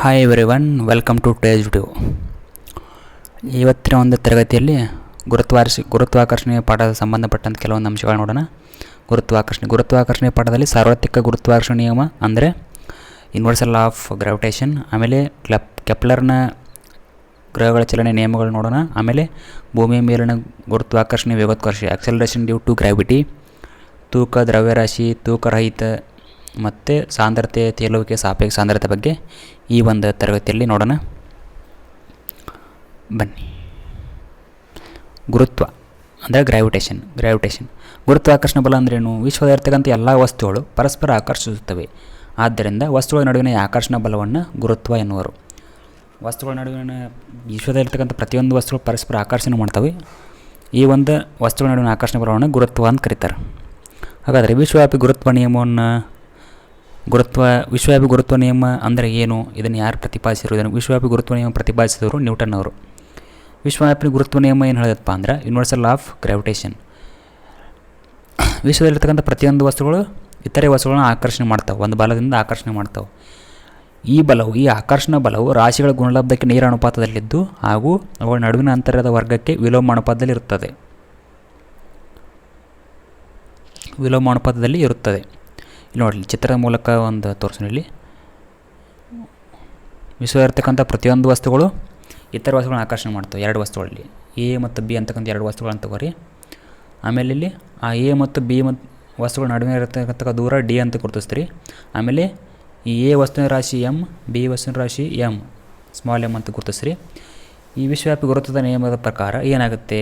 Hi everyone, welcome to today's video. ಇವತ್ತಿನ ಒಂದು ತರಗತಿಯಲ್ಲಿ ಗುರುತ್ವಾಕರ್ಷಣೆಯ ಪಾಠದ ಸಂಬಂಧಪಟ್ಟಂತೆ ಕೆಲವೊಂದು ಅಂಶಗಳು ನೋಡೋಣ. ಗುರುತ್ವಾಕರ್ಷಣೆ ಪಾಠದಲ್ಲಿ ಸಾರ್ವತ್ರಿಕ ಗುರುತ್ವಾಕರ್ಷಣೆ ನಿಯಮ ಅಂದರೆ ಯೂನಿವರ್ಸಲ್ ಆಫ್ ಗ್ರಾವಿಟೇಷನ್, ಆಮೇಲೆ ಕೆಪ್ಲರ್ನ ಗ್ರಹಗಳ ಚಲನೆ ನಿಯಮಗಳು ನೋಡೋಣ. ಆಮೇಲೆ ಭೂಮಿಯ ಮೇಲಿನ ಗುರುತ್ವಾಕರ್ಷಣೆ ವೇಗೋತ್ಕರ್ಷೆ ಆಕ್ಸಲರೇಷನ್ ಡ್ಯೂ ಟು ಗ್ರಾವಿಟಿ, ತೂಕ ದ್ರವ್ಯರಾಶಿ, ತೂಕರಹಿತ ಮತ್ತು ಸಾಂದ್ರತೆ ತೇಲುವಿಕೆ ಸಾಪೇಕ್ಷ ಸಾಂದ್ರತೆ ಬಗ್ಗೆ ಈ ಒಂದು ತರಗತಿಯಲ್ಲಿ ನೋಡೋಣ. ಬನ್ನಿ. ಗುರುತ್ವ ಅಂದರೆ ಗ್ರಾವಿಟೇಷನ್ ಗುರುತ್ವಾಕರ್ಷಣ ಬಲ ಅಂದ್ರೇನು? ವಿಶ್ವದಲ್ಲಿರ್ತಕ್ಕಂಥ ಎಲ್ಲ ವಸ್ತುಗಳು ಪರಸ್ಪರ ಆಕರ್ಷಿಸುತ್ತವೆ. ಆದ್ದರಿಂದ ವಸ್ತುಗಳ ನಡುವಿನ ಆಕರ್ಷಣ ಬಲವನ್ನು ಗುರುತ್ವ ಎನ್ನುವರು. ವಸ್ತುಗಳ ನಡುವಿನ ವಿಶ್ವದಲ್ಲಿರ್ತಕ್ಕಂಥ ಪ್ರತಿಯೊಂದು ವಸ್ತುಗಳು ಪರಸ್ಪರ ಆಕರ್ಷಣೆ ಮಾಡ್ತವೆ. ಈ ಒಂದು ವಸ್ತುಗಳ ನಡುವಿನ ಆಕರ್ಷಣ ಬಲವನ್ನು ಗುರುತ್ವ ಅಂತ ಕರೀತಾರೆ. ಹಾಗಾದರೆ ವಿಶ್ವವ್ಯಾಪಿ ಗುರುತ್ವ ನಿಯಮ ಅಂದರೆ ಏನು? ಇದನ್ನು ಯಾರು ಪ್ರತಿಪಾದಿಸಿದರು? ಇದನ್ನು ವಿಶ್ವವ್ಯಾಪಿ ಗುರುತ್ವ ನಿಯಮ ಪ್ರತಿಪಾದಿಸಿದವರು ನ್ಯೂಟನ್ ಅವರು. ವಿಶ್ವವ್ಯಾಪಿ ಗುರುತ್ವ ನಿಯಮ ಏನು ಹೇಳದಪ್ಪ ಅಂದ್ರೆ ಯೂನಿವರ್ಸಲ್ ಆಫ್ ಗ್ರಾವಿಟೇಷನ್. ವಿಶ್ವದಲ್ಲಿರ್ತಕ್ಕಂಥ ಪ್ರತಿಯೊಂದು ವಸ್ತುಗಳು ಇತರೆ ವಸ್ತುಗಳನ್ನ ಆಕರ್ಷಣೆ ಮಾಡ್ತಾವೆ, ಒಂದು ಬಲದಿಂದ ಆಕರ್ಷಣೆ ಮಾಡ್ತಾವೆ. ಈ ಆಕರ್ಷಣ ಬಲವು ರಾಶಿಗಳ ಗುಣಲಬ್ಧಕ್ಕೆ ನೇರ ಅನುಪಾತದಲ್ಲಿದ್ದು ಹಾಗೂ ಅವುಗಳ ನಡುವಿನ ಅಂತರದ ವರ್ಗಕ್ಕೆ ವಿಲೋಮ ಅನುಪಾತದಲ್ಲಿ ಇರುತ್ತದೆ. ಇಲ್ಲಿ ನೋಡಲಿ, ಚಿತ್ರದ ಮೂಲಕ ಒಂದು ತೋರಿಸೋಣ. ಇಲ್ಲಿ ವಿಶ್ವದಲ್ಲಿರ್ತಕ್ಕಂಥ ಪ್ರತಿಯೊಂದು ವಸ್ತುಗಳು ಇತರ ವಸ್ತುಗಳನ್ನ ಆಕರ್ಷಣೆ ಮಾಡ್ತವೆ. ಎರಡು ವಸ್ತುಗಳಲ್ಲಿ ಎ ಮತ್ತು ಬಿ ಅಂತಕ್ಕಂಥ ಎರಡು ವಸ್ತುಗಳನ್ನ ತಗೋರಿ. ಆಮೇಲೆ ಇಲ್ಲಿ ಆ ಎ ಮತ್ತು ಬಿ ವಸ್ತುಗಳ ನಡುವೆ ಇರತಕ್ಕಂಥ ದೂರ ಡಿ ಅಂತ ಗುರುತಿಸ್ತೀರಿ. ಆಮೇಲೆ ಈ ಎ ವಸ್ತುವಿನ ರಾಶಿ ಎಮ್, ಬಿ ವಸ್ತುವಿನ ರಾಶಿ ಎಮ್, ಸ್ಮಾಲ್ ಎಮ್ ಅಂತ ಗುರುತಿಸ್ರಿ. ಈ ವಿಶ್ವವ್ಯಾಪಿ ಗುರುತ್ವದ ನಿಯಮದ ಪ್ರಕಾರ ಏನಾಗುತ್ತೆ?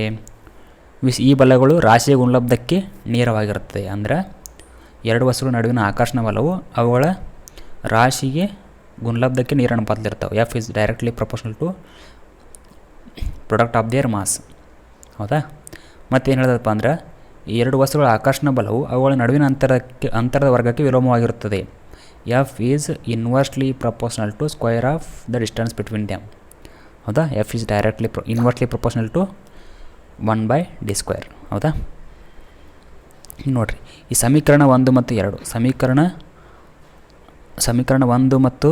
ಈ ಬಲಗಳು ರಾಶಿಯ ಗುಣಲಬ್ಧಕ್ಕೆ ನೇರವಾಗಿರುತ್ತದೆ. ಅಂದರೆ ಎರಡು ವಸ್ತುಗಳ ನಡುವಿನ ಆಕರ್ಷಣ ಬಲವು ಅವುಗಳ ರಾಶಿಗೆ ಗುಣಲಬ್ಧಕ್ಕೆ ನೇರ ಅನುಪಾತದಲ್ಲಿರ್ತವೆ. F is directly proportional to product of their mass. ಹೌದಾ? ಮತ್ತೇನು ಹೇಳೋದಪ್ಪ ಅಂದ್ರೆ ಈ ಎರಡು ವಸ್ತುಗಳ ಆಕರ್ಷಣ ಬಲವು ಅವುಗಳ ನಡುವಿನ ಅಂತರದ ವರ್ಗಕ್ಕೆ ವಿಲೋಮವಾಗಿರುತ್ತದೆ. F is inversely proportional to square of the distance between them. ಹೌದಾ? F is directly inversely proportional to 1/d². ಹೌದಾ? ನೋಡಿರಿ, ಈ ಸಮೀಕರಣ 1 ಮತ್ತು 2 ಸಮೀಕರಣ 1 ಮತ್ತು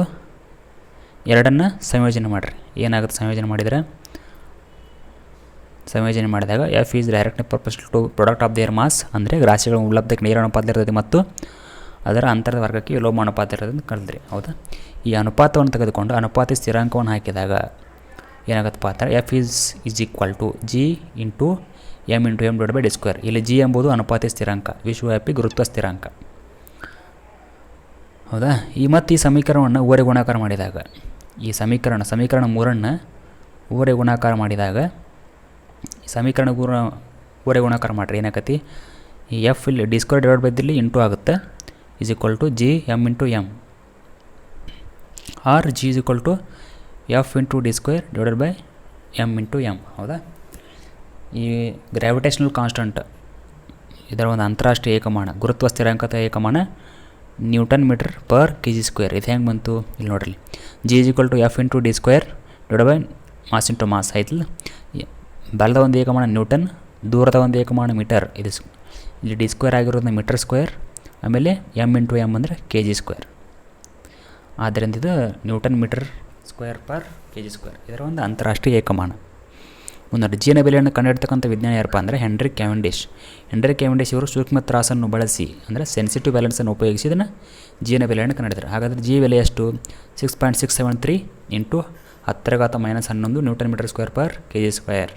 2 ಸಂಯೋಜನೆ ಮಾಡಿರಿ. ಏನಾಗುತ್ತೆ ಸಂಯೋಜನೆ ಮಾಡಿದಾಗ F is directly proportional to product of their mass ಅಂದರೆ ರಾಶಿಗಳ ಉಪಲಬ್ಧಕ್ಕೆ ನೇರ ಅನುಪಾತದಲ್ಲಿರ್ತದೆ ಮತ್ತು ಅದರ ಅಂತರದ ವರ್ಗಕ್ಕೆ ವಿಲೋಮ ಅನುಪಾತ ಇರ್ತದೆ ಅಂತ ಕರೆದ್ರಿ. ಹೌದಾ? ಈ ಅನುಪಾತವನ್ನು ತೆಗೆದುಕೊಂಡು ಅನುಪಾತ ಸ್ಥಿರಾಂಕವನ್ನು ಹಾಕಿದಾಗ ಏನಾಗುತ್ತಪ್ಪ ಅಂದರೆ F is equal to G into M into M /d². ಇಲ್ಲಿ ಜಿ ಎಂಬುದು ಅನುಪಾತ ಸ್ಥಿರಾಂಕ, ವಿಶ್ವವ್ಯಾಪಿ ಗುರುತ್ವ ಸ್ಥಿರಾಂಕ. ಹೌದಾ? ಮತ್ತು ಈ ಸಮೀಕರಣವನ್ನು ಓರೆ ಗುಣಾಕಾರ ಮಾಡಿದಾಗ ಸಮೀಕರಣ 3 ಓರೆ ಗುಣಾಕಾರ ಮಾಡಿದಾಗ ಸಮೀಕರಣ ಓರೆ ಗುಣಾಕಾರ ಮಾಡಿರಿ. ಏನಾಗತ್ತೆ? ಈ ಎಫ್ ಇಲ್ಲಿ d² ಇಂಟು ಆಗುತ್ತೆ, is equal to G M into M, or G is equal to F into d² M into M. ಹೌದಾ? ಈ ಗ್ರಾವಿಟೇಷನಲ್ ಕಾನ್ಸ್ಟಂಟ್ ಇದರ ಒಂದು ಅಂತಾರಾಷ್ಟ್ರೀಯ ಏಕಮಾನ, ಗುರುತ್ವ ಸ್ಥಿರಾಂಕದ ಏಕಮಾನ ನ್ಯೂಟನ್ ಮೀಟರ್ ಪರ್ kg². ಇದು ಹೆಂಗೆ ಬಂತು? ಇಲ್ಲಿ ನೋಡ್ರಿ, G is equal to F into d² mass into mass ಆಯ್ತಲ್ಲ. ಬಲದ ಒಂದು ಏಕಮಾನ ನ್ಯೂಟನ್, ದೂರದ ಒಂದು ಏಕಮಾನ ಮೀಟರ್. ಇಲ್ಲಿ d² ಆಗಿರೋದನ್ನ ಮೀಟರ್², ಆಮೇಲೆ ಎಮ್ ಇಂಟು ಎಮ್ ಅಂದರೆ kg². ಆದ್ದರಿಂದ ಇದು Newton metre square per kg². ಇದರ ಒಂದು ಅಂತಾರಾಷ್ಟ್ರೀಯ ಏಕಮಾನ. ಮುಂದೆ ಜಿನ ಬೆಲೆಯನ್ನು ಕಂಡುಹಿಡ್ತಕ್ಕಂಥ ವಿಜ್ಞಾನ ಯಾರಪ್ಪ ಅಂದರೆ ಹೆನ್ರಿ ಕ್ಯಾವೆಂಡಿಶ್ ಇವರು ಸೂಕ್ಷ್ಮ ತ್ರಾಸನ್ನು ಬಳಸಿ ಅಂದರೆ ಸೆನ್ಸಿಟಿವ್ ಬ್ಯಾಲೆನ್ಸನ್ನು ಉಪಯೋಗಿಸಿ ಇದನ್ನು ಜಿನ ಬೆಲೆಯನ್ನು ಕಂಡುಹಿಡಿದರು. ಹಾಗಾದರೆ ಜಿ ಬೆಲೆ ಎಷ್ಟು? 6.673 into 10⁻11 newton metre square per kg².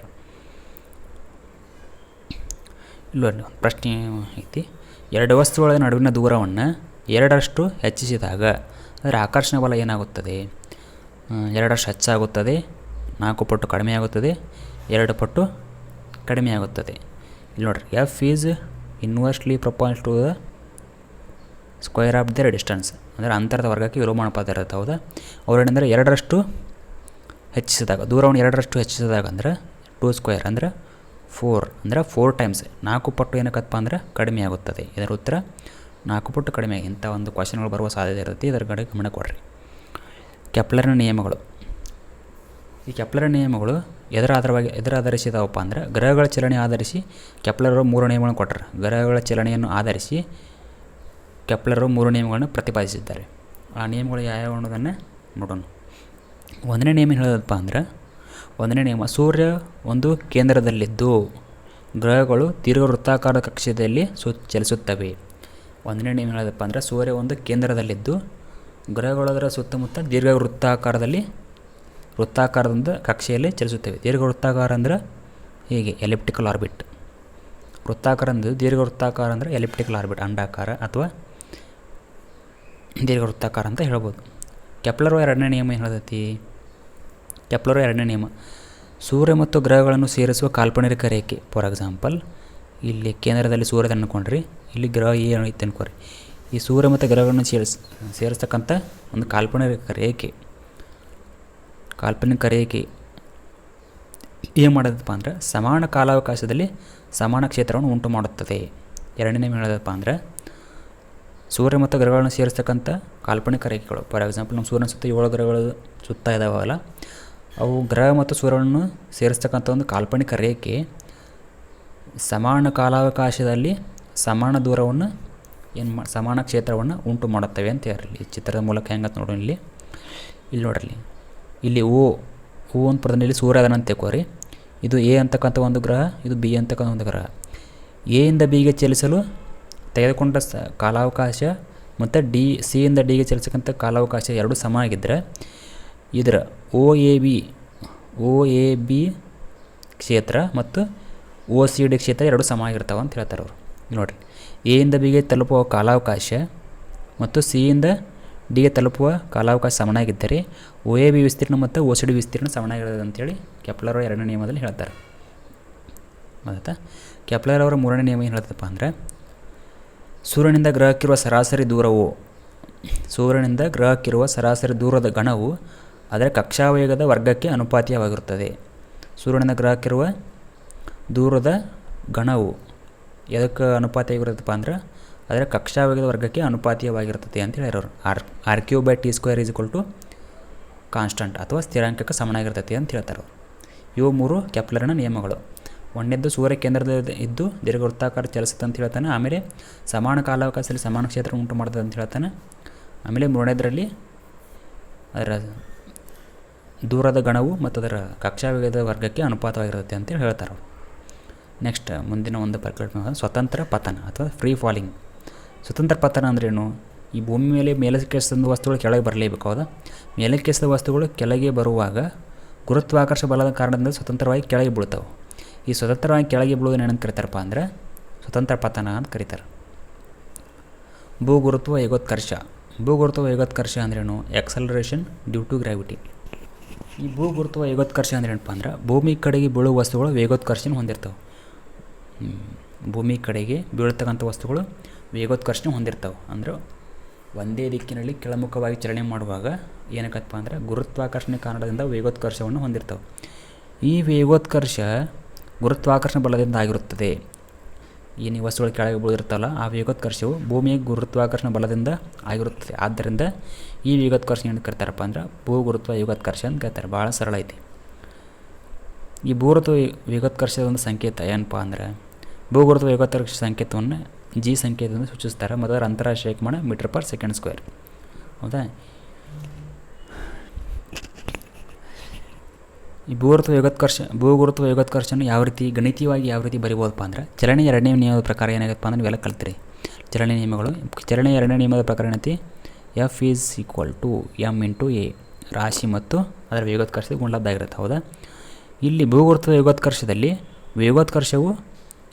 ಇಲ್ಲೊಂದು ಪ್ರಶ್ನೆ ಐತಿ. ಎರಡು ವಸ್ತುಗಳ ನಡುವಿನ ದೂರವನ್ನು 2ರಷ್ಟು ಹೆಚ್ಚಿಸಿದಾಗ ಅದರ ಆಕರ್ಷಣ ಬಲ ಏನಾಗುತ್ತದೆ? 2ರಷ್ಟು ಹೆಚ್ಚಾಗುತ್ತದೆ, 4 ಪಟ್ಟು ಕಡಿಮೆ ಆಗುತ್ತದೆ, 2 ಪಟ್ಟು ಕಡಿಮೆ ಆಗುತ್ತದೆ. ಇಲ್ಲಿ ನೋಡಿರಿ, F is inversely proportional to the square of their distance ಅಂದರೆ ಅಂತರದ ವರ್ಗಕ್ಕೆ ವಿಲೋಮ ಅನುಪಾತ ಇರುತ್ತೆ. ಹೌದಾ? ಅವರೇನೆಂದರೆ 2ರಷ್ಟು ಹೆಚ್ಚಿಸಿದಾಗ, ದೂರವನ್ನು 2ರಷ್ಟು ಹೆಚ್ಚಿಸಿದಾಗ ಅಂದರೆ 2² ಅಂದರೆ 4 ಅಂದರೆ 4 ಟೈಮ್ಸ್ 4 ಪಟ್ಟು ಏನಕ್ಕಪ್ಪ ಅಂದರೆ ಕಡಿಮೆ ಆಗುತ್ತದೆ. ಇದರ ಉತ್ತರ 4 ಪಟ್ಟು ಕಡಿಮೆ. ಇಂಥ ಒಂದು ಕ್ವಶನ್ಗಳು ಬರುವ ಸಾಧ್ಯತೆ ಇರುತ್ತೆ. ಇದರ ಕಡೆ ಗಮನ ಕೊಡ್ರಿ. ಕೆಪ್ಲರ್ನ ನಿಯಮಗಳು. ಈ ಕೆಪ್ಲರ್ ನಿಯಮಗಳು ಎದರ ಆಧರಿಸಿದವಪ್ಪ ಅಂದರೆ ಗ್ರಹಗಳ ಚಲನೆ ಆಧರಿಸಿ ಕೆಪ್ಲರು 3 ನಿಯಮಗಳನ್ನು ಕೊಟ್ಟರು. ಗ್ರಹಗಳ ಚಲನೆಯನ್ನು ಆಧರಿಸಿ ಕೆಪ್ಲರು 3 ನಿಯಮಗಳನ್ನು ಪ್ರತಿಪಾದಿಸಿದ್ದಾರೆ. ಆ ನಿಯಮಗಳು ಯಾವ್ಯಾವ ಅನ್ನೋದನ್ನು ನೋಡೋಣ. ಒಂದನೇ ನಿಯಮ ಹೇಳೋದಪ್ಪ ಅಂದ್ರೆ, ಒಂದನೇ ನಿಯಮ ಸೂರ್ಯ ಒಂದು ಕೇಂದ್ರದಲ್ಲಿದ್ದು ಗ್ರಹಗಳು ದೀರ್ಘ ವೃತ್ತಾಕಾರದ ಕಕ್ಷೆಯಲ್ಲಿ ಚಲಿಸುತ್ತವೆ. ಒಂದನೇ ನಿಯಮ ಹೇಳೋದಪ್ಪ ಅಂದರೆ ಸೂರ್ಯ ಒಂದು ಕೇಂದ್ರದಲ್ಲಿದ್ದು ಗ್ರಹಗಳು ಅದರ ಸುತ್ತಮುತ್ತ ದೀರ್ಘ ವೃತ್ತಾಕಾರದಿಂದ ಕಕ್ಷೆಯಲ್ಲಿ ಚಲಿಸುತ್ತವೆ. ದೀರ್ಘ ವೃತ್ತಾಕಾರ ಅಂದರೆ ಹೀಗೆ ಎಲಿಪ್ಟಿಕಲ್ ಆರ್ಬಿಟ್. ವೃತ್ತಾಕಾರ ಅಂದರೆ ದೀರ್ಘ ವೃತ್ತಾಕಾರ ಅಂದರೆ ಎಲಿಪ್ಟಿಕಲ್ ಆರ್ಬಿಟ್, ಅಂಡಾಕಾರ ಅಥವಾ ದೀರ್ಘ ವೃತ್ತಾಕಾರ ಅಂತ ಹೇಳ್ಬೋದು. ಕೆಪ್ಲರ್ ಎರಡನೇ ನಿಯಮ ಏನು ಹೇಳ್ತೈತಿ? ಕೆಪ್ಲರ್ ಎರಡನೇ ನಿಯಮ ಸೂರ್ಯ ಮತ್ತು ಗ್ರಹಗಳನ್ನು ಸೇರಿಸುವ ಕಾಲ್ಪನಿಕ ರೇಖೆ. ಫಾರ್ ಎಕ್ಸಾಂಪಲ್, ಇಲ್ಲಿ ಕೇಂದ್ರದಲ್ಲಿ ಸೂರ್ಯನ ಅಂದ್ಕೊಂಡ್ರಿ, ಇಲ್ಲಿ ಗ್ರಹ ಏನೈತೆ ಅನ್ಕೋರಿ. ಈ ಸೂರ್ಯ ಮತ್ತು ಗ್ರಹಗಳನ್ನು ಸೇರಿಸ್ತಕ್ಕಂಥ ಒಂದು ಕಾಲ್ಪನಿಕ ರೇಖೆ ಏನು ಮಾಡೋದಪ್ಪ ಅಂದ್ರೆ ಸಮಾನ ಕಾಲಾವಕಾಶದಲ್ಲಿ ಸಮಾನ ಕ್ಷೇತ್ರವನ್ನು ಉಂಟು ಮಾಡುತ್ತದೆ. ಎರಡನೇ ನಿಯಮ ಹೇಳೋದಪ್ಪ ಅಂದ್ರೆ ಸೂರ್ಯ ಮತ್ತು ಗ್ರಹಗಳನ್ನು ಸೇರಿಸ್ತಕ್ಕಂಥ ಕಾಲ್ಪನಿಕ ರೇಖೆಗಳು. ಫಾರ್ ಎಕ್ಸಾಂಪಲ್, ನಮ್ಮ ಸೂರ್ಯನ ಸುತ್ತ 7 ಗ್ರಹಗಳು ಸುತ್ತ ಇದಾವಲ್ಲ, ಅವು ಗ್ರಹ ಮತ್ತು ಸೂರ್ಯವನ್ನು ಸೇರಿಸ್ತಕ್ಕಂಥ ಒಂದು ಕಾಲ್ಪನಿಕ ರೇಖೆ ಸಮಾನ ಕಾಲಾವಕಾಶದಲ್ಲಿ ಸಮಾನ ದೂರವನ್ನು ಸಮಾನ ಕ್ಷೇತ್ರವನ್ನು ಉಂಟು ಮಾಡುತ್ತವೆ ಅಂತ ಹೇಳಿ ಈ ಚಿತ್ರದ ಮೂಲಕ ಹೆಂಗಂತ ನೋಡೋಣ. ಇಲ್ಲಿ ನೋಡ್ರಿ, ಇಲ್ಲಿ ಓ ಒಂದು ಪದದಲ್ಲಿ ಸೂರ್ಯ ಅದನ್ನ ತೆಗೋರಿ. ಇದು ಎ ಅಂತಕ್ಕಂಥ ಒಂದು ಗ್ರಹ, ಇದು ಬಿ ಅಂತಕ್ಕಂಥ ಒಂದು ಗ್ರಹ. ಎಯಿಂದ ಬಿಗೆ ಚಲಿಸಲು ತೆಗೆದುಕೊಂಡ ಕಾಲಾವಕಾಶ ಮತ್ತು ಸಿಯಿಂದ ಡಿಗೆ ಚಲಿಸಕ್ಕಂಥ ಕಾಲಾವಕಾಶ ಎರಡು ಸಮ ಆಗಿದ್ದರೆ ಇದರ ಒ ಎ ಬಿ ಕ್ಷೇತ್ರ ಮತ್ತು ಒ ಸಿ ಡಿ ಕ್ಷೇತ್ರ ಎರಡು ಸಮ ಆಗಿರ್ತಾವೆ ಅಂತ ಹೇಳ್ತಾರೆ ಅವರು. ನೋಡಿರಿ, ಎಯಿಂದ ಬಿಗೆ ತಲುಪುವ ಕಾಲಾವಕಾಶ ಮತ್ತು ಸಿಯಿಂದ ಡಿಗೆ ತಲುಪುವ ಕಾಲಾವಕಾಶ ಸಮನಾಗಿದ್ದರೆ ಒ ಎ ಬಿ ವಿಸ್ತೀರ್ಣ ಮತ್ತು ಒ ಸಿ ಡಿ ವಿಸ್ತೀರ್ಣ ಸಮನಾಗಿರೋದು ಅಂತೇಳಿ ಕೆಪ್ಲರ್ ಎರಡನೇ ನಿಯಮದಲ್ಲಿ ಹೇಳ್ತಾರೆ. ಆಯಿತಾ? ಕೆಪ್ಲರ್ ಅವರ ಮೂರನೇ ನಿಯಮ ಏನು ಹೇಳ್ತಪ್ಪ ಅಂದರೆ ಸೂರ್ಯನಿಂದ ಗ್ರಹಕ್ಕಿರುವ ಸರಾಸರಿ ದೂರದ ಗಣವು ಅದರ ಕಕ್ಷಾವೇಗದ ವರ್ಗಕ್ಕೆ ಅನುಪಾತೀಯವಾಗಿರುತ್ತದೆ. ಸೂರ್ಯನಿಂದ ಗ್ರಹಕ್ಕಿರುವ ದೂರದ ಗಣವು ಎದಕ್ಕೆ ಅನುಪಾತೀಯವಾಗಿರುತ್ತಪ್ಪ ಅಂದ್ರೆ ಅದರ ಕಕ್ಷಾವೇಗದ ವರ್ಗಕ್ಕೆ ಅನುಪಾತೀಯವಾಗಿರ್ತದೆ ಅಂತ ಹೇಳಿರೋರು. r³/t² ಕಾನ್ಸ್ಟಂಟ್ ಅಥವಾ ಸ್ಥಿರಾಂಕಕ್ಕೆ ಸಮನಾಗಿರ್ತದೆ ಅಂತ ಹೇಳ್ತಾರೆ. ಇವು 3 ಕೆಪ್ಲರ್ನ ನಿಯಮಗಳು. ಒಂದನೇದ್ದು ಸೂರ್ಯ ಕೇಂದ್ರದಲ್ಲಿ ಇದ್ದು ದೀರ್ಘ ವೃತ್ತಾಕಾರ ಚಲಿಸುತ್ತೆ ಅಂತ ಹೇಳ್ತಾನೆ. ಆಮೇಲೆ ಸಮಾನ ಕಾಲಾವಕಾಶದಲ್ಲಿ ಸಮಾನ ಕ್ಷೇತ್ರ ಉಂಟು ಮಾಡ್ತದೆ ಅಂತ ಹೇಳ್ತಾನೆ. ಆಮೇಲೆ ಮೂರನೇದರಲ್ಲಿ ಅದರ ದೂರದ ಗಣವು ಮತ್ತು ಅದರ ಕಕ್ಷಾವೇಗದ ವರ್ಗಕ್ಕೆ ಅನುಪಾತವಾಗಿರುತ್ತೆ ಅಂತೇಳಿ ಹೇಳ್ತಾರೆ. ನೆಕ್ಸ್ಟ್ ಮುಂದಿನ ಒಂದು ಪರಿಕಲ್ಪನೆ ಸ್ವತಂತ್ರ ಪತನ ಅಥವಾ ಫ್ರೀ ಫಾಲಿಂಗ್. ಸ್ವತಂತ್ರ ಪತನ ಅಂದ್ರೇನು? ಈ ಭೂಮಿ ಮೇಲಕ್ಕೆ ಎಸೆದ ವಸ್ತುಗಳು ಕೆಳಗೆ ಬರಲೇಬೇಕು. ಹೌದಾ? ಮೇಲಕ್ಕೆ ಎಸೆದ ವಸ್ತುಗಳು ಕೆಳಗೆ ಬರುವಾಗ ಗುರುತ್ವಾಕರ್ಷ ಬಲದ ಕಾರಣದಿಂದ ಸ್ವತಂತ್ರವಾಗಿ ಕೆಳಗೆ ಬೀಳ್ತಾವೆ. ಈ ಸ್ವತಂತ್ರವಾಗಿ ಕೆಳಗೆ ಬೀಳೋದನ್ನ ಏನಂತ ಕರೀತಾರಪ್ಪ ಅಂದ್ರೆ ಸ್ವತಂತ್ರ ಪತನ ಅಂತ ಕರೀತಾರೆ. ಭೂಗುರುತ್ವ ವೇಗೋತ್ಕರ್ಷ ಅಂದ್ರೇನು? Acceleration due to gravity. ಈ ಭೂಗುರುತ್ವ ವೇಗೋತ್ಕರ್ಷ ಅಂದ್ರೇನಪ್ಪ ಅಂದ್ರೆ ಭೂಮಿ ಕಡೆಗೆ ಬೀಳುವ ವಸ್ತುಗಳು ವೇಗೋತ್ಕರ್ಷಣ ಹೊಂದಿರ್ತವೆ. ಭೂಮಿ ಕಡೆಗೆ ಬೀಳ್ತಕ್ಕಂಥ ವಸ್ತುಗಳು ವೇಗೋತ್ಕರ್ಷಣ ಹೊಂದಿರ್ತವೆ. ಅಂದ್ರೆ ಒಂದೇ ದಿಕ್ಕಿನಲ್ಲಿ ಕೆಳಮುಖವಾಗಿ ಚಲನೆ ಮಾಡುವಾಗ ಏನಕ್ಕಪ್ಪ ಅಂದ್ರೆ ಗುರುತ್ವಾಕರ್ಷಣೆ ಕಾರಣದಿಂದ ವೇಗೋತ್ಕರ್ಷವನ್ನು ಹೊಂದಿರ್ತವೆ. ಈ ವೇಗೋತ್ಕರ್ಷ ಗುರುತ್ವಾಕರ್ಷಣ ಬಲದಿಂದ ಆಗಿರುತ್ತದೆ. ಏನು ಈ ವಸ್ತುಗಳು ಕೆಳಗೆ ಬೀಳಿರ್ತಲ್ಲ, ಆ ವೇಗೋತ್ಕರ್ಷವು ಭೂಮಿಯ ಗುರುತ್ವಾಕರ್ಷಣ ಬಲದಿಂದ ಆಗಿರುತ್ತದೆ. ಆದ್ದರಿಂದ ಈ ವೇಗೋತ್ಕರ್ಷ ಏನು ಕರಿತಾರಪ್ಪ ಅಂದ್ರೆ ಭೂಗುರುತ್ವ ವೇಗೋತ್ಕರ್ಷ ಅಂತ ಕರೀತಾರೆ. ಭಾಳ ಸರಳ ಐತಿ. ಈ ಭೂಗುರುತ್ವ ವೇಗೋತ್ಕರ್ಷದ ಒಂದು ಸಂಕೇತ ಏನಪ್ಪ ಅಂದ್ರೆ ಭೂಗುರುತ್ವ ವೇಗೋತ್ಕರ್ಷ ಸಂಕೇತವನ್ನು ಜಿ ಸಂಕೇತದಿಂದ ಸೂಚಿಸ್ತಾರೆ. ಮತ್ತು ಅದರ ಅಂತಾರಾಷ್ಟ್ರೀಯ ಏಕಮಾನ m/s². ಹೌದಾ? ಈ ಭೂಗುರುತ್ವ ವೇಗೋತ್ಕರ್ಷನ ಗಣಿತೀಯವಾಗಿ ಯಾವ ರೀತಿ ಬರಿಬೋದಪ್ಪ ಅಂದ್ರೆ ಚಲನೆ ಎರಡನೇ ನಿಯಮದ ಪ್ರಕಾರ ಏನಾಗತ್ತಪ್ಪ ಅಂದ್ರೆ ನೀವೆಲ್ಲ ಕಲ್ತ್ರಿ. ಚಲನೆ ನಿಯಮಗಳು. ಚಲನೆ ಎರಡನೇ ನಿಯಮದ ಪ್ರಕಾರ ಏನೈತಿ? F = m/a ರಾಶಿ ಮತ್ತು ಅದರ ವೇಗೋತ್ಕರ್ಷದ ಗುಣಲಬ್ಧಾಗಿರುತ್ತೆ. ಹೌದಾ? ಇಲ್ಲಿ ಭೂಗುರುತ್ವ ವೇಗೋತ್ಕರ್ಷದಲ್ಲಿ ವೇಗೋತ್ಕರ್ಷವು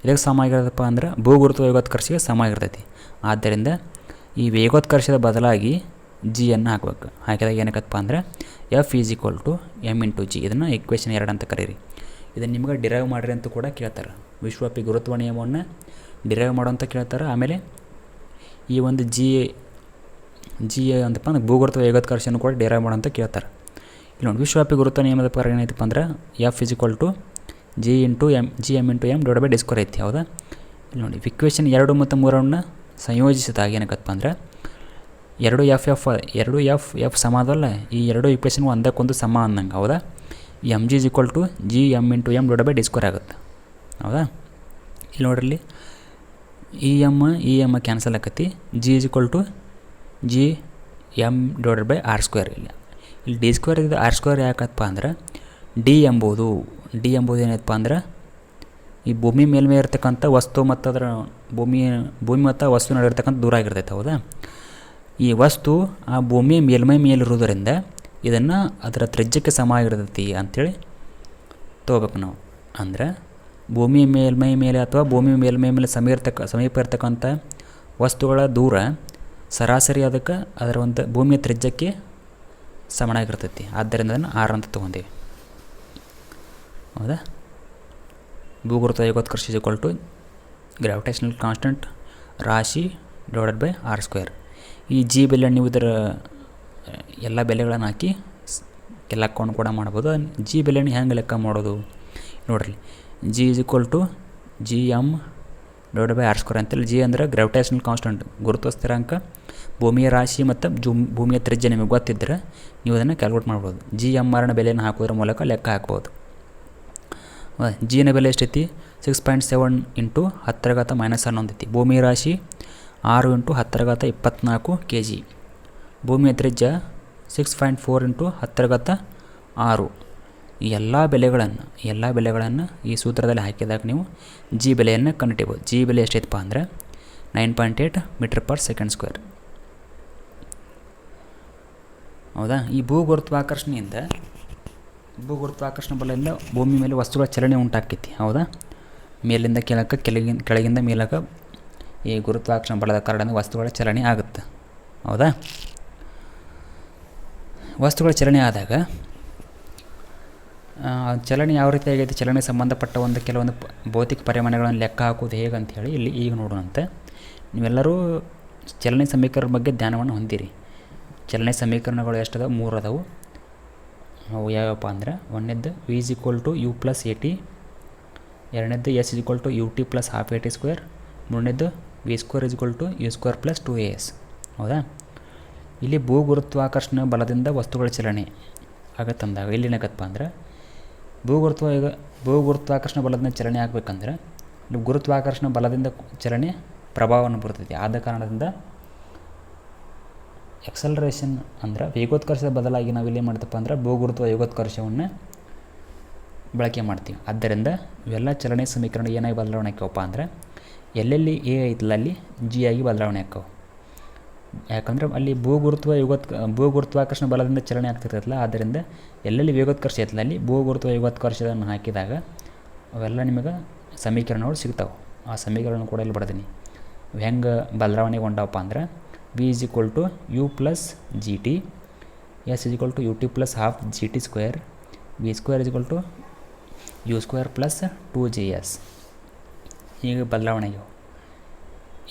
ಇದಕ್ಕೆ ಸಮ ಆಗಿರೋದಪ್ಪ ಅಂದ್ರೆ ಭೂಗುರುತ್ವ ವೇಗೋತ್ಕರ್ಷಕ್ಕೆ ಸಮ ಆಗಿರ್ತೈತಿ. ಆದ್ದರಿಂದ ಈ ವೇಗೋತ್ಕರ್ಷದ ಬದಲಾಗಿ ಜಿಯನ್ನು ಹಾಕ್ಬೇಕು. ಹಾಕಿದಾಗ ಏನಕ್ಕಪ್ಪ ಅಂದ್ರೆ F = m/g. ಇದನ್ನು ಈಕ್ವೇಷನ್ 2 ಅಂತ ಕರೀರಿ. ಇದನ್ನು ನಿಮ್ಗೆ ಡಿರೈವ್ ಮಾಡಿರಿ ಅಂತ ಕೂಡ ಕೇಳ್ತಾರೆ. ವಿಶ್ವವ್ಯಾಪಿ ಗುರುತ್ವ ನಿಯಮವನ್ನು ಡಿರೈವ್ ಮಾಡೋ ಅಂತ ಕೇಳ್ತಾರೆ. ಆಮೇಲೆ ಈ ಒಂದು ಜಿ ಅಂತಪ್ಪ ಅಂದ್ರೆ ಭೂಗುರುತ್ವ ವೇಗೋತ್ಕರ್ಷನ ಕೂಡ ಡಿರೈವ್ ಮಾಡೋ ಅಂತ ಕೇಳ್ತಾರೆ. ಇಲ್ಲಿ ನೋಡಿ, ವಿಶ್ವವ್ಯಾಪಿ ಗುರುತ್ವ ನಿಯಮದ ಪ್ರಕಾರ ಏನೈತಪ್ಪ ಅಂದ್ರೆ F = g/m/m² ಐತಿ. ಹೌದಾ? ಇಲ್ಲಿ ನೋಡಿ, ಇಕ್ವೇಷನ್ 2 ಮತ್ತು 3 ಸಂಯೋಜಿಸಿದಾಗ ಏನಕ್ಕಪ್ಪ ಅಂದ್ರೆ ಎರಡು ಎಫ್ ಸಮ ಅದಲ್ಲ, ಈ ಎರಡು ಇಕ್ವೇಷನ್ ಒಂದಕ್ಕೊಂದು ಸಮ ಅನ್ನಂಗೆ. ಹೌದಾ? mg = g/m/m² ಆಗುತ್ತೆ. ಹೌದಾ? ಇಲ್ಲಿ ನೋಡ್ರಿ, ಈ ಎಮ್ ಕ್ಯಾನ್ಸಲ್ ಆಕತಿ. g = g m/r². ಇಲ್ಲಿ ಡಿ ಸ್ಕ್ವೇರ್ ಇದು ಆರ್ ಸ್ಕ್ವೇರ್ ಯಾಕಪ್ಪ ಅಂದ್ರೆ ಡಿ ಎಂಬುದು ಏನೈತಪ್ಪ ಅಂದ್ರೆ ಈ ಭೂಮಿ ಮೇಲ್ಮೇ ಇರ್ತಕ್ಕಂಥ ವಸ್ತು ಮತ್ತು ಅದರ ಭೂಮಿ ಮತ್ತು ವಸ್ತು ನಡುವೆ ಇರ್ತಕ್ಕಂಥ ದೂರ ಆಗಿರ್ತೈತೆ. ಹೌದಾ? ಈ ವಸ್ತು ಆ ಭೂಮಿಯ ಮೇಲ್ಮೈ ಮೇಲಿರುವುದರಿಂದ ಇದನ್ನು ಅದರ ತ್ರಿಜ್ಯಕ್ಕೆ ಸಮ ಆಗಿರ್ತೈತಿ ಅಂಥೇಳಿ ತೊಗೋಬೇಕು ನಾವು. ಅಂದರೆ ಭೂಮಿ ಮೇಲ್ಮೈ ಮೇಲೆ ಅಥವಾ ಭೂಮಿ ಮೇಲ್ಮೈ ಮೇಲೆ ಸಮೀಪ ಇರ್ತಕ್ಕಂಥ ವಸ್ತುಗಳ ದೂರ ಸರಾಸರಿ ಅದಕ್ಕೆ ಅದರ ಒಂದು ಭೂಮಿಯ ತ್ರಿಜ್ಯಕ್ಕೆ ಸಮನಾಗಿರ್ತೈತಿ. ಆದ್ದರಿಂದ ಅದನ್ನು ಆರ್ ಅಂತ ತೊಗೊಂಡೇವೆ. ಹೌದಾ? ಭೂಗುರುತ್ವ ಏಕೋತ್ಕರ್ಷ is equal to gravitational constant ರಾಶಿ ಡಿವೈಡೆಡ್ ಬೈ ಆರ್ ಸ್ಕ್ವೇರ್. ಈ ಜಿ ಬೆಲೆ ನೀವು ಇದರ ಎಲ್ಲ ಬೆಲೆಗಳನ್ನು ಹಾಕಿ ಲೆಕ್ಕವನ್ನು ಕೂಡ ಮಾಡ್ಬೋದು. ಜಿ ಬೆಲೆಯನ್ನು ಹೆಂಗೆ ಲೆಕ್ಕ ಮಾಡೋದು ನೋಡಿರಿ. G is equal to G M divide by R square ಅಂತೇಳಿ. ಜಿ ಅಂದರೆ ಗ್ರಾವಿಟೇಷನಲ್ ಕಾನ್ಸ್ಟೆಂಟ್, ಗುರುತ್ವ ಸ್ಥಿರಾಂಕ, ಭೂಮಿಯ ರಾಶಿ ಮತ್ತು ಭೂಮಿಯ ತ್ರಿಜ್ಯ ನಿಮಗೆ ಗೊತ್ತಿದ್ದರೆ ನೀವು ಅದನ್ನು ಕ್ಯಾಲ್ಕುಲೇಟ್ ಮಾಡ್ಬೋದು. ಜಿ ಎಮ್ ಆರ್ನ ಬೆಲೆಯನ್ನು ಹಾಕೋದ್ರ ಮೂಲಕ ಲೆಕ್ಕ ಹಾಕ್ಬೋದು. ಜಿನ ಬೆಲೆ ಎಷ್ಟೈತಿ? 6.7 ಇಂಟು 10⁻11 ಐತಿ. ಭೂಮಿಯ ರಾಶಿ 6 ಇಂಟು 10⁻24 kg. ಭೂಮಿಯ ತ್ರಿಜ್ಯ 6.4 ಇಂಟು 10⁻6. ಈ ಎಲ್ಲ ಬೆಲೆಗಳನ್ನು ಈ ಸೂತ್ರದಲ್ಲಿ ಹಾಕಿದಾಗ ನೀವು ಜಿ ಬೆಲೆಯನ್ನು ಕಂಡುಹಿಡಿಯಬಹುದು. ಜಿ ಬೆಲೆ ಎಷ್ಟೈತಪ್ಪ ಅಂದರೆ 9.8 ಮೀಟರ್ ಪರ್ ಸೆಕೆಂಡ್ ಸ್ಕ್ವೇರ್. ಹೌದಾ? ಈ ಭೂಗುರುತ್ವಾಕರ್ಷಣೆಯಿಂದ ಬಲದಿಂದ ಭೂಮಿ ಮೇಲೆ ವಸ್ತುಗಳ ಚಲನೆ ಉಂಟಾಕೈತಿ. ಹೌದಾ? ಮೇಲಿಂದ ಕೆಳಕ್ಕೆ, ಕೆಳಗಿಂದ ಮೇಲಕ್ಕೆ ಈ ಗುರುತ್ವಾಕರ್ಷಣೆ ಬಲದ ಕಾರಣದಿಂದ ವಸ್ತುಗಳ ಚಲನೆ ಆಗುತ್ತೆ. ಹೌದಾ? ವಸ್ತುಗಳ ಚಲನೆ ಆದಾಗ ಚಲನೆ ಯಾವ ರೀತಿ ಆಗೈತಿ, ಚಲನೆ ಸಂಬಂಧಪಟ್ಟ ಕೆಲವೊಂದು ಭೌತಿಕ ಪರಿಮಾಣಗಳನ್ನು ಲೆಕ್ಕ ಹಾಕೋದು ಹೇಗೆ ಅಂಥೇಳಿ ಇಲ್ಲಿ ಈಗ ನೋಡೋಣಂತೆ. ನೀವೆಲ್ಲರೂ ಚಲನೆ ಸಮೀಕರಣ ಬಗ್ಗೆ ಜ್ಞಾನವನ್ನು ಹೊಂದಿರಿ. ಚಲನೆ ಸಮೀಕರಣಗಳು ಎಷ್ಟದಾವೆ? 3 ಅದಾವು. ಅವು ಯಾವಪ್ಪ ಅಂದ್ರೆ, ಒಂದನೇದ್ದು V is equal to you plus A T, ಎರಡನೇದ್ದು S is equal to U T plus half A T square, ಮೂರನೇದ್ದು V square is equal to U square plus 2as. ಹೌದಾ? ಇಲ್ಲಿ ಭೂಗುರುತ್ವಾಕರ್ಷಣ ಬಲದಿಂದ ವಸ್ತುಗಳ ಚಲನೆ ಆಗತ್ತಂದಾಗ ಇಲ್ಲೇನಾಗತ್ತಪ್ಪ ಅಂದ್ರೆ, ಭೂಗುರುತ್ವಾಕರ್ಷಣ ಬಲದಿಂದ ಚಲನೆ ಆಗಬೇಕಂದ್ರೆ ಗುರುತ್ವಾಕರ್ಷಣ ಬಲದಿಂದ ಚಲನೆ ಪ್ರಭಾವವನ್ನು ಬರ್ತೈತಿ. ಆದ ಕಾರಣದಿಂದ ಎಕ್ಸಲರೇಷನ್ ಅಂದರೆ ವೇಗೋತ್ಕರ್ಷದ ಬದಲಾಗಿ ನಾವು ಇಲ್ಲಿ ಮಾಡ್ತಪ್ಪ ಅಂದ್ರೆ ಭೂಗುರುತ್ವ ವೇಗೋತ್ಕರ್ಷವನ್ನು ಬಳಕೆ ಮಾಡ್ತೀವಿ. ಆದ್ದರಿಂದ ಇವೆಲ್ಲ ಚಲನೆ ಸಮೀಕರಣ ಏನಾಗಿ ಬದಲಾವಣೆ ಆಕ್ಕವಪ್ಪ ಅಂದರೆ, ಎಲ್ಲೆಲ್ಲಿ ಎ ಐತಲ್ಲ ಅಲ್ಲಿ ಜಿ ಆಗಿ ಬದಲಾವಣೆ ಆಕ್ಕವು. ಯಾಕಂದರೆ ಅಲ್ಲಿ ಭೂಗುರುತ್ವಾಕರ್ಷಣ ಬಲದಿಂದ ಚಲನೆ ಆಗ್ತಿರ್ತೈತಲ್ಲ, ಆದ್ದರಿಂದ ಎಲ್ಲೆಲ್ಲಿ ವೇಗೋತ್ಕರ್ಷ ಐತಲ್ಲ ಅಲ್ಲಿ ಭೂಗುರುತ್ವ ವೇಗೋತ್ಕರ್ಷವನ್ನು ಹಾಕಿದಾಗ ಅವೆಲ್ಲ ನಿಮಗೆ ಸಮೀಕರಣಗಳು ಸಿಗ್ತಾವೆ. ಆ ಸಮೀಕರಣ ಕೂಡ ಇಲ್ಲಿ ಬಡ್ದೀನಿ. ಹೆಂಗೆ ಬದಲಾವಣೆಗೊಂಡವಪ್ಪ ಅಂದ್ರೆ, V is equal to you plus G T, S is equal to U T plus half G T square, V square is equal to U square plus 2js. ಹೀಗೆ ಬದಲಾವಣೆ ಆಗ್ಯಾವ.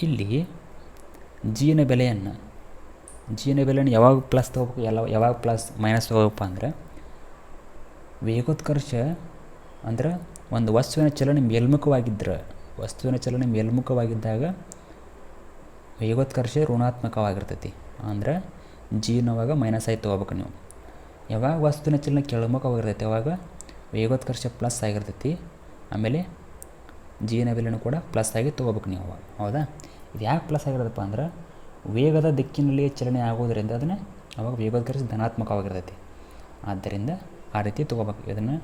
ಇಲ್ಲಿ ಜಿನ ಬೆಲೆಯನ್ನು ಯಾವಾಗ ಪ್ಲಸ್ ತೊಗೋಬೇಕು, ಯಾವಾಗ ಪ್ಲಸ್ ಮೈನಸ್ ತೊಗೋಬೇಕಪ್ಪ ಅಂದರೆ, ವೇಗೋತ್ಕರ್ಷ ಅಂದ್ರೆ ಒಂದು ವಸ್ತುವಿನ ಚಲನೆ ಮೇಲ್ಮುಖವಾಗಿದ್ದಾಗ ವೇಗೋತ್ಕರ್ಷ ಋಣಾತ್ಮಕವಾಗಿರ್ತೈತಿ. ಅಂದರೆ ಜಿನವಾಗ ಮೈನಸ್ ಆಗಿ ತೊಗೋಬೇಕು ನೀವು. ಯಾವಾಗ ವಸ್ತುವಿನ ಚಲನೆ ಕೆಳಮುಖವಾಗಿರ್ತೈತಿ ಅವಾಗ ವೇಗೋತ್ಕರ್ಷ ಪ್ಲಸ್ ಆಗಿರ್ತೈತಿ. ಆಮೇಲೆ ಜಿನ ಬೆಲೆನೂ ಕೂಡ ಪ್ಲಸ್ ಆಗಿ ತೊಗೋಬೇಕು ನೀವು ಅವಾಗ. ಹೌದಾ? ಇದು ಯಾಕೆ ಪ್ಲಸ್ ಆಗಿರೋದಪ್ಪ ಅಂದ್ರೆ, ವೇಗದ ದಿಕ್ಕಿನಲ್ಲಿ ಚಲನೆ ಆಗೋದರಿಂದ ಅದನ್ನು ಅವಾಗ ವೇಗೋತ್ಕರ್ಷ ಧನಾತ್ಮಕವಾಗಿರ್ತೈತಿ. ಆದ್ದರಿಂದ ಆ ರೀತಿ ತೊಗೋಬೇಕು. ಇದನ್ನು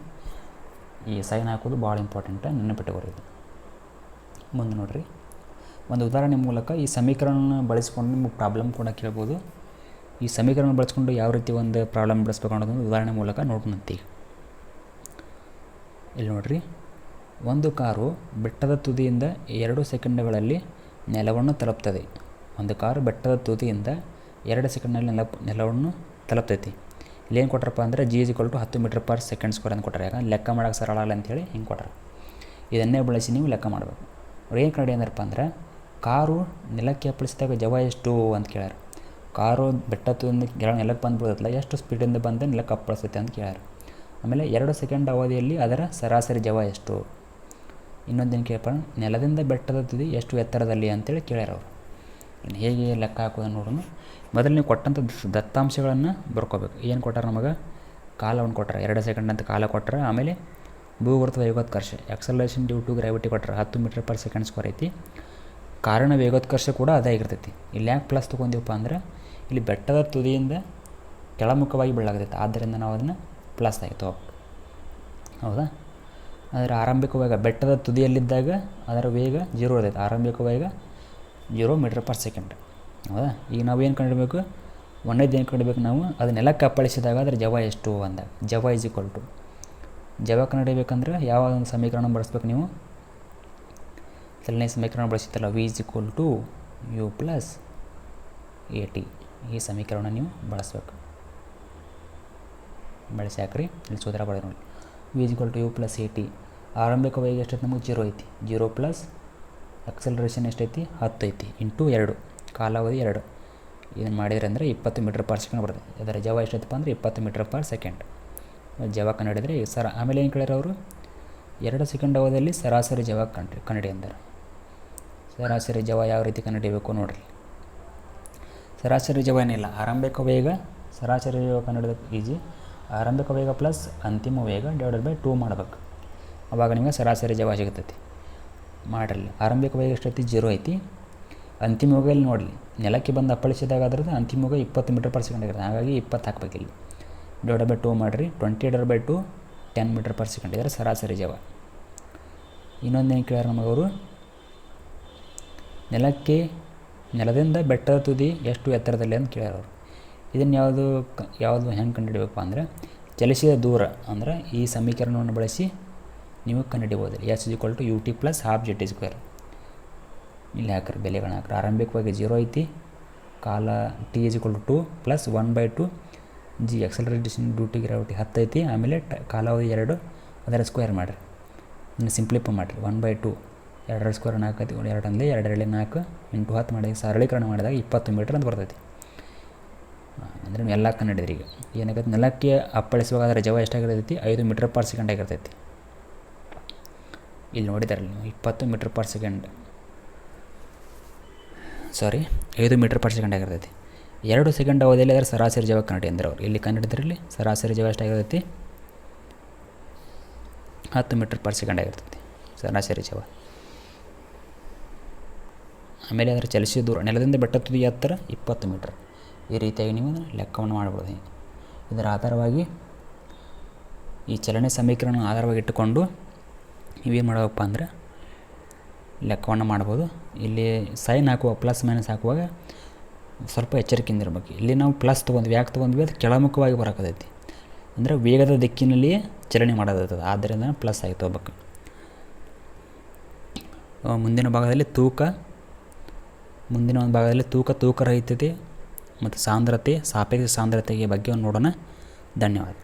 ಈ ಸೈನ್ ಹಾಕೋದು ಭಾಳ ಇಂಪಾರ್ಟೆಂಟ, ನೆನಪಿಟ್ಟುಕೊಳ್ಳಿ. ಮುಂದೆ ನೋಡಿರಿ, ಒಂದು ಉದಾಹರಣೆ ಮೂಲಕ ಈ ಸಮೀಕರಣ ಬಳಸ್ಕೊಂಡು ನಿಮಗೆ ಪ್ರಾಬ್ಲಮ್ ಕೂಡ ಕೇಳ್ಬೋದು. ಈ ಸಮೀಕರಣ ಬಳಸ್ಕೊಂಡು ಯಾವ ರೀತಿ ಒಂದು ಪ್ರಾಬ್ಲಮ್ ಬಿಡಿಸ್ಬೇಕು ಅನ್ನೋದೊಂದು ಉದಾಹರಣೆ ಮೂಲಕ ನೋಡೋಣಂತೀಗ. ಇಲ್ಲಿ ನೋಡಿರಿ, ಒಂದು ಕಾರು ಬೆಟ್ಟದ ತುದಿಯಿಂದ 2 ಸೆಕೆಂಡ್ಗಳಲ್ಲಿ ನೆಲವನ್ನು ತಲುಪ್ತದೆ. ಒಂದು ಕಾರು ಬೆಟ್ಟದ ತುದಿಯಿಂದ 2 ಸೆಕೆಂಡ್ನಲ್ಲಿ ನೆಲವನ್ನು ತಲುಪ್ತೈತಿ. ಇಲ್ಲೇನು ಕೊಟ್ರಪ್ಪ ಅಂದರೆ, G is equal to 10 metre per second square ಅಂತ ಕೊಟ್ಟರೆ. ಯಾಕಂದ್ರೆ ಲೆಕ್ಕ ಮಾಡೋಕ್ಕೆ ಸರಳ ಅಲ್ಲ ಅಂಥೇಳಿ ಹಿಂಗೆ ಕೊಟ್ಟರೆ. ಇದನ್ನೇ ಬಳಸಿ ನೀವು ಲೆಕ್ಕ ಮಾಡಬೇಕು. ಅವ್ರು ಏನು ಕಡೆ ಅಂದ್ರಪ್ಪ ಅಂದ್ರೆ, ಕಾರು ನೆಲಕ್ಕೆ ಅಪ್ಪಳಿಸಿದಾಗ ಜವ ಎಷ್ಟು ಅಂತ ಕೇಳ್ಯಾರ. ಕಾರು ಬೆಟ್ಟದಿಂದ ನೆಲಕ್ಕೆ ಬಂದುಬಿಡ್ತಲ್ಲ, ಎಷ್ಟು ಸ್ಪೀಡಿಂದ ಬಂದು ನೆಲಕ್ಕೆ ಅಪ್ಪಳಿಸ್ತೈತೆ ಅಂತ ಕೇಳ್ಯಾರ. ಆಮೇಲೆ 2 ಸೆಕೆಂಡ್ ಅವಧಿಯಲ್ಲಿ ಅದರ ಸರಾಸರಿ ಜವ ಎಷ್ಟು. ಇನ್ನೊಂದೇನು ಕೇಳಪ್ಪ, ನೆಲದಿಂದ ಬೆಟ್ಟದ ತುದಿ ಎಷ್ಟು ಎತ್ತರದಲ್ಲಿ ಅಂತೇಳಿ ಕೇಳ್ಯಾರ ಅವರು. ಇನ್ನು ಹೇಗೆ ಲೆಕ್ಕ ಹಾಕೋದನ್ನು ನೋಡೋಣ. ಮೊದಲು ನೀವು ಕೊಟ್ಟಂಥ ದತ್ತಾಂಶಗಳನ್ನು ಬರ್ಕೋಬೇಕು. ಏನು ಕೊಟ್ಟಾರ ನಮಗೆ? ಕಾಲವನ್ನು ಕೊಟ್ಟರೆ 2 ಸೆಕೆಂಡ್ ಅಂತ ಕಾಲ ಕೊಟ್ಟರೆ. ಆಮೇಲೆ ಭೂಗುರುತ್ವ ವೇಗೋತ್ಕರ್ಷ ಎಕ್ಸಲರೇಷನ್ ಡ್ಯೂ ಟು ಗ್ರಾವಿಟಿ ಕೊಟ್ಟರೆ 10 ಮೀಟರ್ ಪರ್ ಸೆಕೆಂಡ್ ಸ್ಕ್ವೇರ್ ಐತಿ. ಕಾರಣ ವೇಗೋತ್ಕರ್ಷ ಕೂಡ ಅದೇ ಆಗಿರ್ತೈತಿ. ಇಲ್ಲಿ ಯಾಕೆ ಪ್ಲಸ್ ತೊಗೊಂಡಿವಪ್ಪ ಅಂದ್ರೆ, ಇಲ್ಲಿ ಬೆಟ್ಟದ ತುದಿಯಿಂದ ಕೆಳಮುಖವಾಗಿ ಬೀಳಾಗತ್ತೈತೆ, ಆದ್ದರಿಂದ ನಾವು ಅದನ್ನು ಪ್ಲಸ್ ಆಗಿ ತೊಗೋಬೇಕು. ಹೌದಾ? ಅದರ ಆರಂಭಿಕ ವೇಗ ಬೆಟ್ಟದ ತುದಿಯಲ್ಲಿದ್ದಾಗ ಅದರ ವೇಗ 0 ಇರ್ತೈತೆ. ಆರಂಭಿಕ ವೇಗ 0 ಮೀಟರ್ ಪರ್ ಸೆಕೆಂಡ್. ಹೌದಾ? ಈಗ ನಾವು ಏನು ಕಂಡುಹಿಡಬೇಕು? ಒಂದೇದು ಏನು ಕಂಡುಹಿಡಬೇಕು ನಾವು? ಅದು ನೆಲಕ್ಕೆ ಅಪ್ಪಳಿಸಿದಾಗ ಅದರ ಜವ ಎಷ್ಟು ಅಂದಾಗ ಜವ ಈಸ್ ಈಕ್ವಲ್ ಟು ಜವ ಕಂಡುಹಿಡಬೇಕಂದ್ರೆ ಯಾವ ಒಂದು ಸಮೀಕರಣ ಬಳಸ್ಬೇಕು ನೀವು? ಮೊದಲನೇ ಸಮೀಕರಣ ಬಳಸಿತ್ತಲ್ಲ, v is equal to you plus A t. ಈ ಸಮೀಕರಣ ನೀವು ಬಳಸಬೇಕು. ಬಳಸಿ ಹಾಕ್ರಿ. ಇಲ್ಲಿ ಸೂತ್ರ ಬರೋದು ನೋಡಿ, V is equal to you plus A T. ಆರಂಭಿಕ ವೇಗ ಎಷ್ಟೈತಿ ನಮಗೆ? 0 ಐತಿ. 0 ಪ್ಲಸ್ ಎಕ್ಸಲರೇಷನ್ ಎಷ್ಟೈತಿ? 10 ಐತಿ. ಇಂಟು 2, ಕಾಲಾವಧಿ 2. ಇದನ್ನು ಮಾಡಿದ್ರೆ ಅಂದರೆ 20 ಮೀಟರ್ ಪರ್ ಸೆಕೆಂಡ್ ಬರ್ತದೆ. ಅದರ ಜವ ಎಷ್ಟೈತಪ್ಪ ಅಂದರೆ 20 ಮೀಟರ್ ಪರ್ ಸೆಕೆಂಡ್. ಜವ ಕಂಡುಹಿಡಿದ್ರೆ ಆಮೇಲೆ ಏನು ಕೇಳ್ಯಾರ ಅವರು? 2 ಸೆಕೆಂಡ್ ಅವಧಿಯಲ್ಲಿ ಸರಾಸರಿ ಜವ ಕಂಡುಹಿಡಿ ಅಂತಾರೆ. ಸರಾಸರಿ ಜವ ಯಾವ ರೀತಿ ಕಂಡುಹಿಡಿಯಬೇಕು ನೋಡಿರಿ. ಸರಾಸರಿ ಜವ ಏನಿಲ್ಲ, ಆರಂಭಿಕ ವೇಗ ಸರಾಸರಿ ಜವ ಕಂಡುಹಿಡಿಯೋದು ಈಜಿ. ಆರಂಭಿಕ ವೇಗ ಪ್ಲಸ್ ಅಂತಿಮ ವೇಗ ಡಿವೈಡೆಡ್ ಬೈ 2 ಮಾಡಬೇಕು. ಆವಾಗ ನಿಮಗೆ ಸರಾಸರಿ ಜವ ಸಿಗ್ತೈತಿ. ಮಾಡಿರಲಿ. ಆರಂಭಿಕ ವೇಗ ಎಷ್ಟೈತಿ? 0 ಐತಿ. ಅಂತಿಮ ವೇಗ ಇಲ್ಲಿ ನೋಡಲಿ, ನೆಲಕ್ಕೆ ಬಂದು ಅಪ್ಪಳಿಸಿದಾಗ ಅದ್ರದ್ದು ಅಂತಿಮ ವೇಗ 20 ಮೀಟರ್ ಪರ್ ಸೆಕೆಂಡ್ ಆಗಿರುತ್ತೆ. ಹಾಗಾಗಿ 20 ಹಾಕ್ಬೇಕು ಇಲ್ಲಿ. ಡಿವೈಡೆಡ್ ಬೈ 2 ಮಾಡಿರಿ. 20 divided by 2 10 metre per second. ಇದರ ಸರಾಸರಿ ಜವ. ಇನ್ನೊಂದೇನು ಕೇಳ್ಯಾರ ನಮಗವರು? ನೆಲದಿಂದ ಬೆಟ್ಟದ ತುದಿ ಎಷ್ಟು ಎತ್ತರದಲ್ಲಿ ಅಂತ ಕೇಳ್ಯಾರ ಅವರು. ಇದನ್ನು ಯಾವುದು ಹೆಂಗೆ ಕಂಡುಹಿಡಬೇಕು ಅಂದರೆ, ಚಲಿಸಿದ ದೂರ ಅಂದರೆ ಈ ಸಮೀಕರಣವನ್ನು ಬಳಸಿ ನೀವು ಕಂಡುಹಿಡಿಬೋದು. S is equal to U T plus half G T square. ಇಲ್ಲಿ ಹಾಕ್ರಿ, ಬೆಲೆಗಳನ್ನ ಹಾಕ್ರಿ. ಆರಂಭಿಕವಾಗಿ 0 ಐತಿ. ಕಾಲ T is equal to 2 plus 1/2 G acceleration due to gravity 10 ಐತಿ. ಆಮೇಲೆ ಕಾಲಾವಧಿ 2, ಅದರ ಸ್ಕ್ವೇರ್ ಮಾಡಿರಿ. ಇನ್ನು ಸಿಂಪ್ಲಿಫೈ ಮಾಡಿರಿ. 1/2 2ರ ಸ್ಕ್ವೇರ್ 4 ಐತಿ. 2 ಅಂದರೆ 2 4 ಇಂಟು 10 ಮಾಡಿ ಸರಳೀಕರಣ ಮಾಡಿದಾಗ 20 ಮೀಟರ್ ಅಂತ ಬರ್ತೈತಿ. ಅಂದರೆ ಎಲ್ಲ ಕಂಡುಹಿಡಿದ್ರಿ. ಈಗ ಏನಾಗೈತೆ? ನೆಲಕ್ಕೆ ಅಪ್ಪಳಿಸುವಾಗ ಅದರ ಜವ ಎಷ್ಟಾಗಿರ್ತೈತಿ? 5 ಮೀಟರ್ ಪರ್ ಸೆಕೆಂಡ್ ಆಗಿರ್ತೈತಿ. ಇಲ್ಲಿ ನೋಡಿದಾರಲ್ಲ ನೀವು, 20 metre per second, 5 metre per second ಆಗಿರ್ತೈತಿ. 2 ಸೆಕೆಂಡ್ ಅವಧಿಯಲ್ಲಿ ಅದರ ಸರಾಸರಿ ಜವ ಕಂಡುಹಿಡಿ ಅಂದ್ರೆ ಅವ್ರು ಇಲ್ಲಿ ಕಂಡುಹಿಡಿದ್ರಲ್ಲಿ ಸರಾಸರಿ ಜವ ಎಷ್ಟಾಗಿರ್ತೈತಿ? 10 ಮೀಟರ್ ಪರ್ ಸೆಕೆಂಡ್ ಆಗಿರ್ತೈತಿ ಸರಾಸರಿ ಜವ. ಆಮೇಲೆ ಅದರ ಚಲಿಸಿದ ದೂರ ನೆಲದಿಂದ ಬೆಟ್ಟ ತುದಿ ಎತ್ತರ 20 ಮೀಟರ್. ಈ ರೀತಿಯಾಗಿ ನೀವು ಲೆಕ್ಕವನ್ನು ಮಾಡ್ಬೋದು. ಇದರ ಆಧಾರವಾಗಿ ಈ ಚಲನೆ ಸಮೀಕರಣ ಆಧಾರವಾಗಿ ಇಟ್ಟುಕೊಂಡು ನೀವೇನು ಮಾಡಬೇಕಪ್ಪ ಅಂದರೆ ಲೆಕ್ಕವನ್ನು ಮಾಡ್ಬೋದು. ಇಲ್ಲಿ ಸೈನ್ ಹಾಕುವಾಗ ಪ್ಲಸ್ ಮೈನಸ್ ಹಾಕುವಾಗ ಸ್ವಲ್ಪ ಎಚ್ಚರಿಕೆಯಿಂದ ಇರಬೇಕು. ಇಲ್ಲಿ ನಾವು ಪ್ಲಸ್ ತೊಗೊಂಡ್ವಿ. ಯಾಕೆ ತೊಗೊಂಡ್ವಿ? ಅದು ಕೆಳಮುಖವಾಗಿ ಬರೋಕತೈತಿ. ಅಂದರೆ ವೇಗದ ದಿಕ್ಕಿನಲ್ಲಿಯೇ ಚಲನೆ ಮಾಡೋದಾಗ್ತದೆ. ಆದ್ದರಿಂದ ಪ್ಲಸ್ ಆಗಿ ತೊಗೋಬೇಕು. ಮುಂದಿನ ಭಾಗದಲ್ಲಿ ತೂಕ ರಹಿತತೆ ಮತ್ತು ಸಾಂದ್ರತೆ, ಸಾಪೇಕ್ಷ ಸಾಂದ್ರತೆಯ ಬಗ್ಗೆ ನೋಡೋಣ. ಧನ್ಯವಾದ.